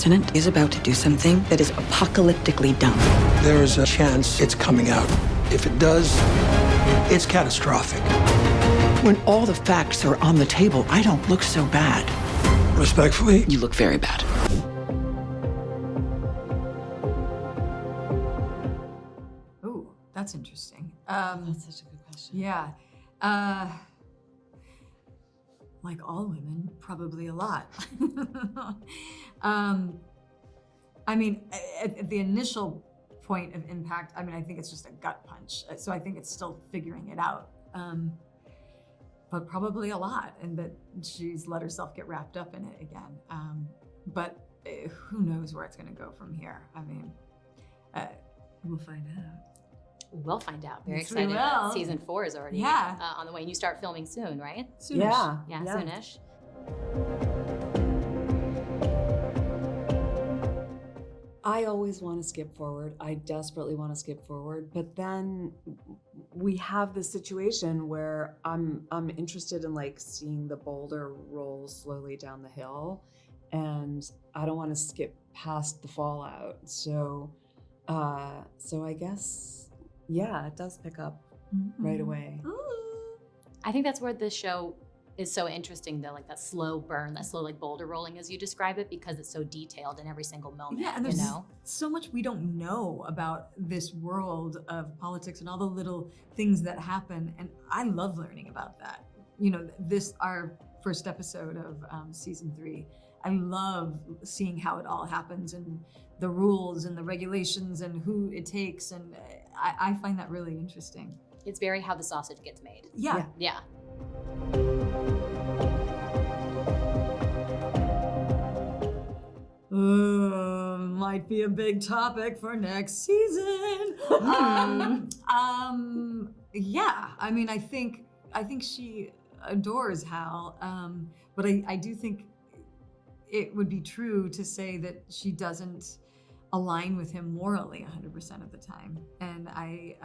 president is about to do something that is apocalyptically dumb. There is a chance it's coming out. If it does, it's catastrophic. When all the facts are on the table, I don't look so bad. Respectfully, You look very bad. Ooh, that's interesting. That's such a good question. Yeah. Like all women, probably a lot. I mean, at the initial point of impact, I mean, I think it's just a gut punch. So I think it's still figuring it out. But probably a lot, and that she's let herself get wrapped up in it again. But who knows where it's gonna go from here? I mean, we'll find out. We'll find out. Very Yes, we excited. will. Season 4 is already Yeah. on the way. And you start filming soon, right? Soonish. Yeah, soonish. I always want to skip forward. I desperately want to skip forward, but then we have this situation where I'm interested in like seeing the boulder roll slowly down the hill, and I don't want to skip past the fallout. So I guess, yeah, it does pick up right away. I think that's where this show is so interesting, though, like that slow burn, that slow like boulder rolling as you describe it, because it's so detailed in every single moment. Yeah, and there's you know? so much we don't know about this world of politics and all the little things that happen, and I love learning about that. You know, our first episode of season 3, I love seeing how it all happens and the rules and the regulations and who it takes, and I find that really interesting. It's very how the sausage gets made. Yeah. Yeah. Might be a big topic for next season. Yeah, I mean, I think she adores Hal, but I do think it would be true to say that she doesn't align with him morally 100% of the time, and I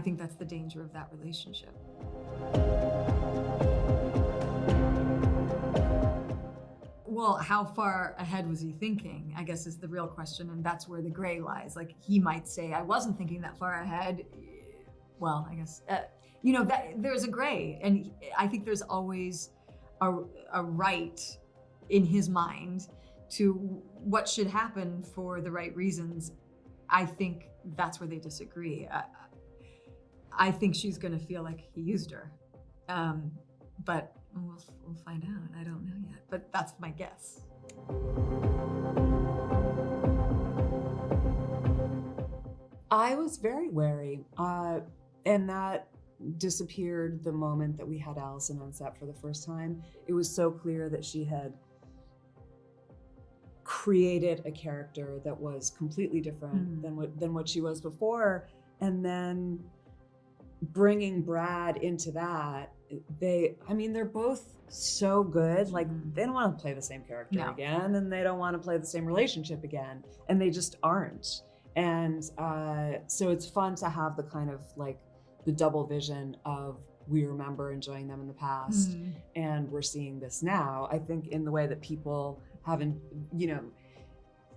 think that's the danger of that relationship. Well, how far ahead was he thinking, I guess is the real question, and that's where the gray lies. Like, he might say, I wasn't thinking that far ahead. Well, I guess, you know, that there's a gray, and I think there's always a right in his mind to what should happen for the right reasons. I think that's where they disagree. I think she's gonna feel like he used her, but we'll find out. I don't know yet, but that's my guess. I was very wary, and that disappeared the moment that we had Allison on set for the first time. It was so clear that she had created a character that was completely different than what she was before, and then bringing Brad into that, they're both so good. Like, they don't want to play the same character again, and they don't want to play the same relationship again, and they just aren't. And so it's fun to have the kind of like the double vision of, we remember enjoying them in the past, and we're seeing this now. I think in the way that people haven't,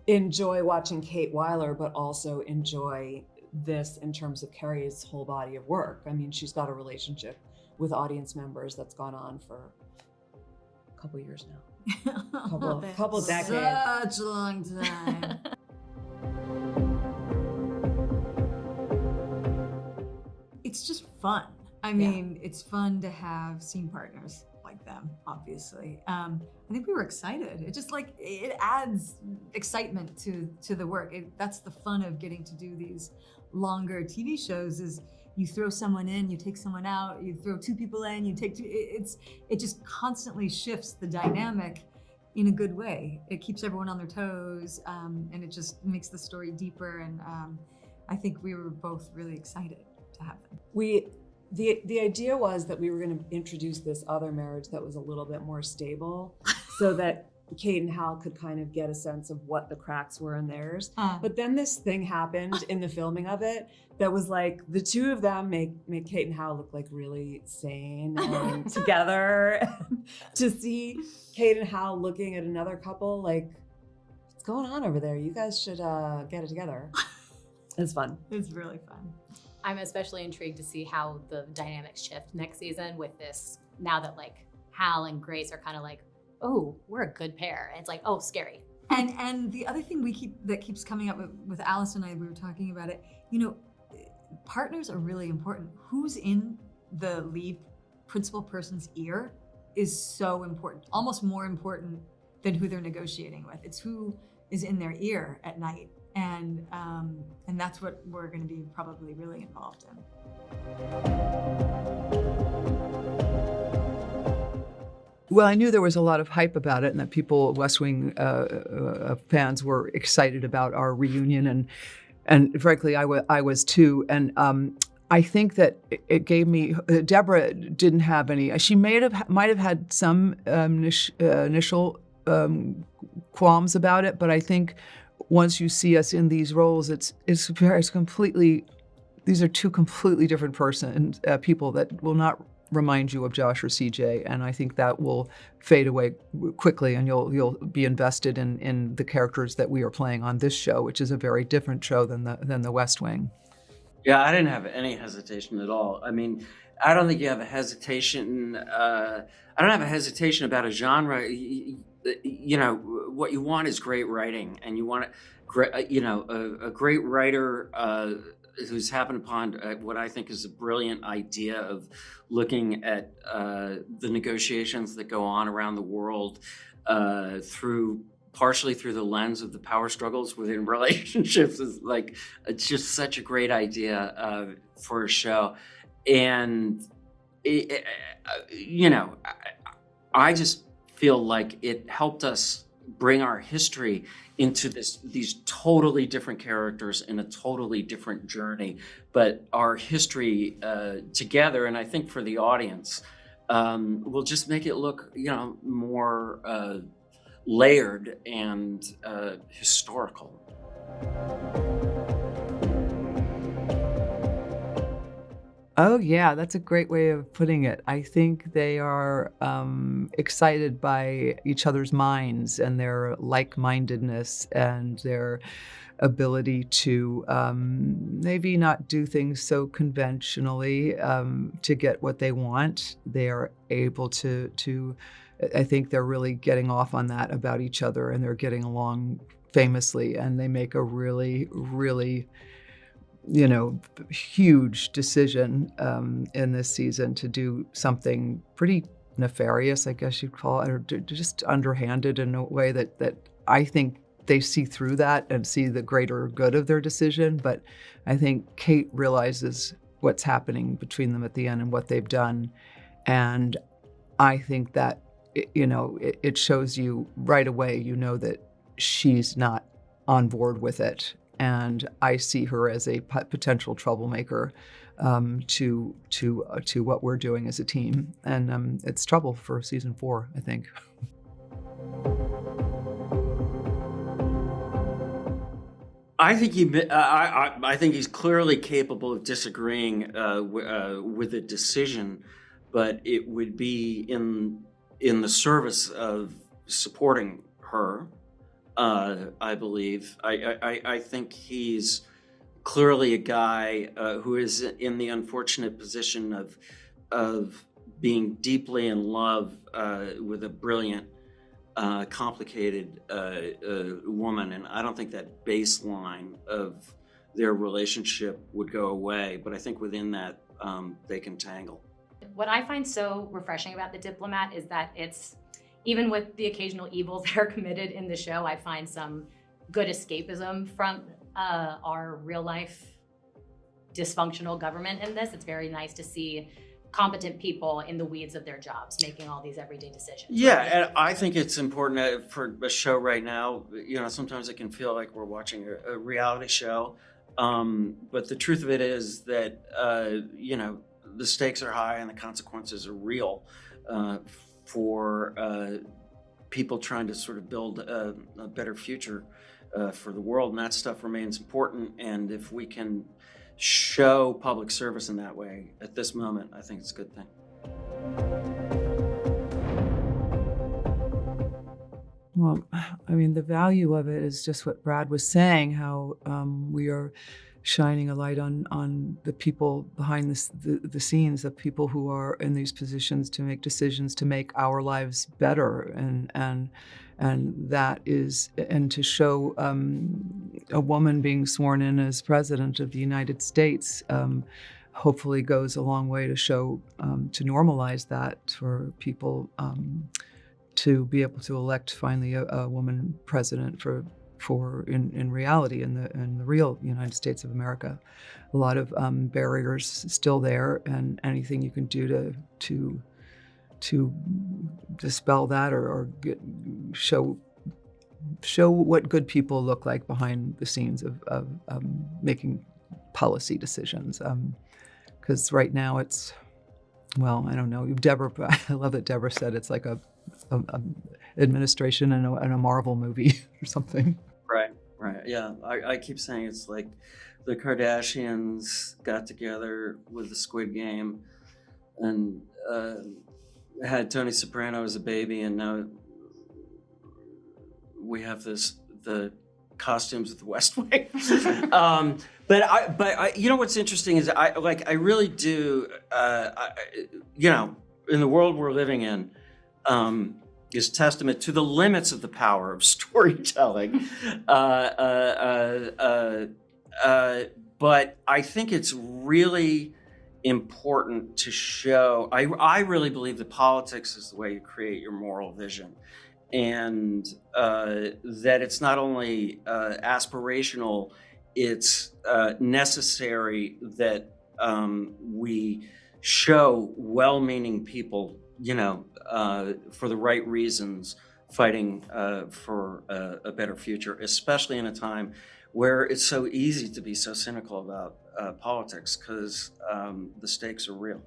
enjoy watching Kate Weiler, but also enjoy this in terms of Carrie's whole body of work. I mean, she's got a relationship with audience members that's gone on for a couple years now. couple decades. Such a long time. It's just fun. I mean, it's fun to have scene partners like them, obviously. I think we were excited. It just like, it adds excitement to the work. That's the fun of getting to do these longer TV shows, is you throw someone in, you take someone out, you throw 2 people in, you take 2, it just constantly shifts the dynamic in a good way. It keeps everyone on their toes, and it just makes the story deeper, and I think we were both really excited to have them. The idea was that we were going to introduce this other marriage that was a little bit more stable, so that Kate and Hal could kind of get a sense of what the cracks were in theirs. Uh. But then this thing happened in the filming of it that was like the two of them make Kate and Hal look like really sane and together. To see Kate and Hal looking at another couple like, what's going on over there? You guys should get it together. It's fun. It's really fun. I'm especially intrigued to see how the dynamics shift next season with this, now that like Hal and Grace are kind of like, oh, we're a good pair. And it's like, oh, scary. And the other thing that keeps coming up with Alice and I, we were talking about it, partners are really important. Who's in the lead principal person's ear is so important, almost more important than who they're negotiating with. It's who is in their ear at night. And that's what we're going to be probably really involved in. Well, I knew there was a lot of hype about it, and that people, West Wing fans, were excited about our reunion, and frankly, I was too. And I think that it gave me. Deborah didn't have any. She might have had some initial qualms about it, but I think once you see us in these roles, it's completely. These are two completely different people that will not remind you of Josh or CJ, and I think that will fade away quickly, and you'll be invested in the characters that we are playing on this show, which is a very different show than the West Wing. Yeah, I didn't have any hesitation at all. I mean, I don't think you have a hesitation. I don't have a hesitation about a genre. What you want is great writing, and you want a great writer who's happened upon what I think is a brilliant idea of looking at the negotiations that go on around the world partially through the lens of the power struggles within relationships. Is like, it's just such a great idea for a show. And, I just feel like it helped us bring our history into these totally different characters in a totally different journey, but our history together, and I think for the audience, will just make it look, more layered and historical. Oh, yeah, that's a great way of putting it. I think they are excited by each other's minds and their like-mindedness and their ability to maybe not do things so conventionally to get what they want. They are able to, I think they're really getting off on that about each other, and they're getting along famously, and they make a really, really huge decision in this season to do something pretty nefarious, I guess you'd call it, or just underhanded in a way that I think they see through that and see the greater good of their decision. But I think Kate realizes what's happening between them at the end and what they've done. And I think that, it shows you right away, that she's not on board with it. And I see her as a potential troublemaker to what we're doing as a team, and it's trouble for season 4, I think. I think he's clearly capable of disagreeing with a decision, but it would be in the service of supporting her. I believe. I think he's clearly a guy who is in the unfortunate position of being deeply in love with a brilliant, complicated woman, and I don't think that baseline of their relationship would go away. But I think within that, they can tangle. What I find so refreshing about The Diplomat is that it's, even with the occasional evils that are committed in the show, I find some good escapism from our real life dysfunctional government in this. It's very nice to see competent people in the weeds of their jobs making all these everyday decisions. Yeah, and I think it's important for a show right now. Sometimes it can feel like we're watching a reality show, but the truth of it is that the stakes are high and the consequences are real. For people trying to sort of build a better future for the world, and that stuff remains important. And if we can show public service in that way at this moment, I think it's a good thing. Well, I mean, the value of it is just what Brad was saying, how we are shining a light on the people behind the scenes, the people who are in these positions to make decisions to make our lives better, and that is, and to show a woman being sworn in as president of the United States hopefully goes a long way to show to normalize that for people to be able to elect finally a woman president for in reality in the real United States of America. A lot of barriers still there, and anything you can do to dispel that or show what good people look like behind the scenes of making policy decisions. Because right now it's, well, I don't know. Deborah, I love that Deborah said it's like a administration in a Marvel movie or something. Right. Yeah, I keep saying it's like the Kardashians got together with the Squid Game and had Tony Soprano as a baby, and now we have the costumes of the West Wing. But I, you know what's interesting is I really do, in the world we're living in, is testament to the limits of the power of storytelling. But I think it's really important to show, I really believe that politics is the way you create your moral vision. And that it's not only aspirational, it's necessary that we show well-meaning people, for the right reasons, fighting for a better future, especially in a time where it's so easy to be so cynical about politics, because the stakes are real.